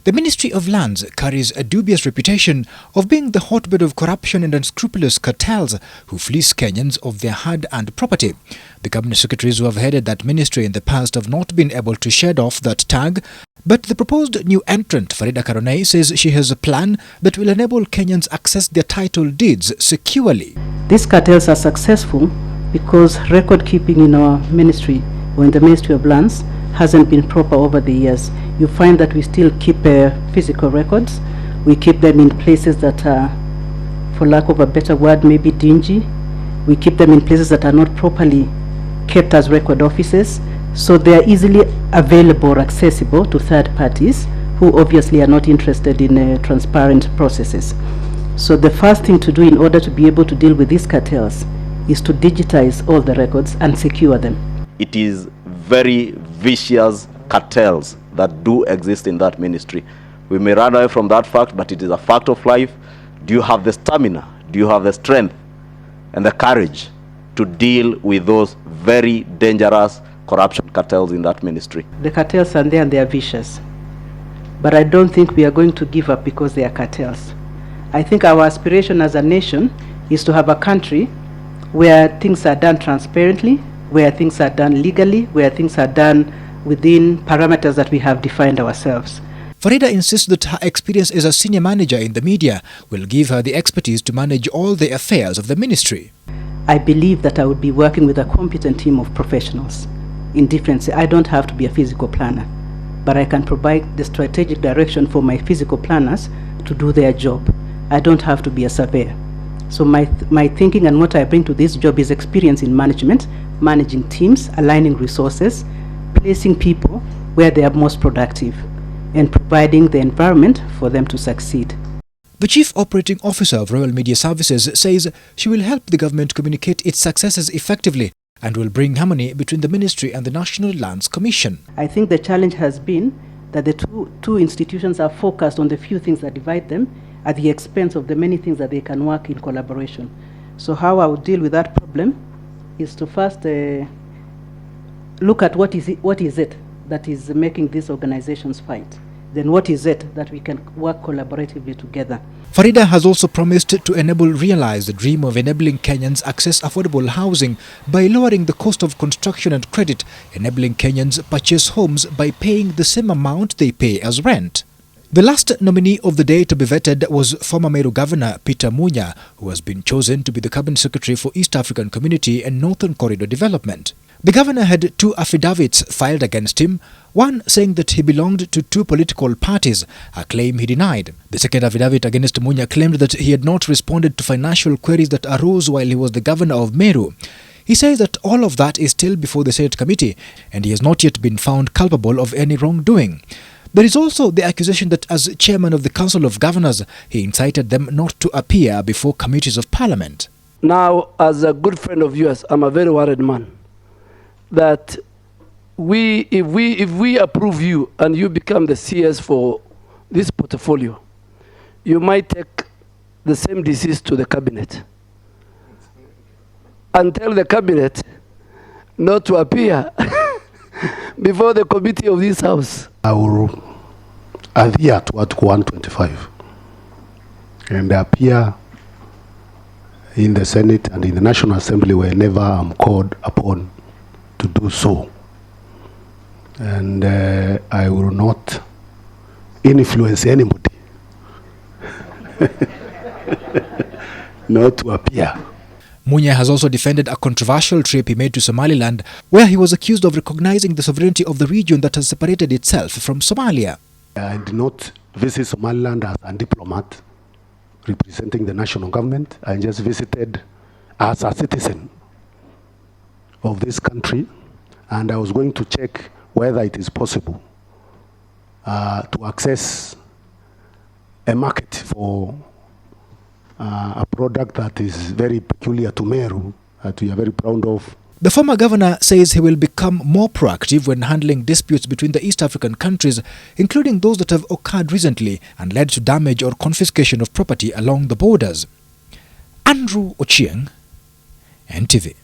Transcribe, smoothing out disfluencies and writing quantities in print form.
The Ministry of Lands carries a dubious reputation of being the hotbed of corruption and unscrupulous cartels who fleece Kenyans of their hard-earned property. The cabinet secretaries who have headed that ministry in the past have not been able to shed off that tag, but the proposed new entrant, Farida Karoney, says she has a plan that will enable Kenyans access their title deeds securely. These cartels are successful because record keeping in our ministry, or in the Ministry of Lands, hasn't been proper over the years. You find that we still keep physical records. We keep them in places that are, for lack of a better word, maybe dingy. We keep them in places that are not properly kept as record offices. So they are easily available or accessible to third parties who obviously are not interested in transparent processes. So the first thing to do in order to be able to deal with these cartels is to digitize all the records and secure them. It is very vicious cartels that do exist in that ministry. We may run away from that fact, but it is a fact of life. Do you have the stamina? Do you have the strength and the courage to deal with those very dangerous corruption cartels in that ministry? The cartels are there and they are vicious. But I don't think we are going to give up because they are cartels. I think our aspiration as a nation is to have a country where things are done transparently, where things are done legally, where things are done within parameters that we have defined ourselves. Farida insists that her experience as a senior manager in the media will give her the expertise to manage all the affairs of the ministry. I believe that I would be working with a competent team of professionals. In difference, I don't have to be a physical planner, but I can provide the strategic direction for my physical planners to do their job. I don't have to be a surveyor. So my thinking and what I bring to this job is experience in management, managing teams, aligning resources, placing people where they are most productive, and providing the environment for them to succeed. The Chief Operating Officer of Royal Media Services says she will help the government communicate its successes effectively and will bring harmony between the ministry and the National Lands Commission. I think the challenge has been that the two institutions are focused on the few things that divide them at the expense of the many things that they can work in collaboration. So how I would deal with that problem is to first look at what is it that is making these organizations fight. Then what is it that we can work collaboratively together. Farida has also promised to realize the dream of enabling Kenyans access affordable housing by lowering the cost of construction and credit, enabling Kenyans purchase homes by paying the same amount they pay as rent. The last nominee of the day to be vetted was former Meru Governor Peter Munya, who has been chosen to be the Cabinet Secretary for East African Community and Northern Corridor Development. The governor had two affidavits filed against him, one saying that he belonged to two political parties, a claim he denied. The second affidavit against Munya claimed that he had not responded to financial queries that arose while he was the governor of Meru. He says that all of that is still before the Senate committee and he has not yet been found culpable of any wrongdoing. There is also the accusation that as chairman of the Council of Governors, he incited them not to appear before committees of parliament. Now, as a good friend of yours, I'm a very worried man that if we approve you and you become the CS for this portfolio, you might take the same disease to the cabinet and tell the cabinet not to appear before the committee of this house. I will adhere to Article 125 and appear in the Senate and in the National Assembly whenever I'm called upon to do so. And I will not influence anybody not to appear. Munya has also defended a controversial trip he made to Somaliland, where he was accused of recognizing the sovereignty of the region that has separated itself from Somalia. I did not visit Somaliland as a diplomat representing the national government. I just visited as a citizen of this country, and I was going to check whether it is possible to access a market for a product that is very peculiar to Meru, that we are very proud of. The former governor says he will become more proactive when handling disputes between the East African countries, including those that have occurred recently and led to damage or confiscation of property along the borders. Andrew Ochieng, NTV.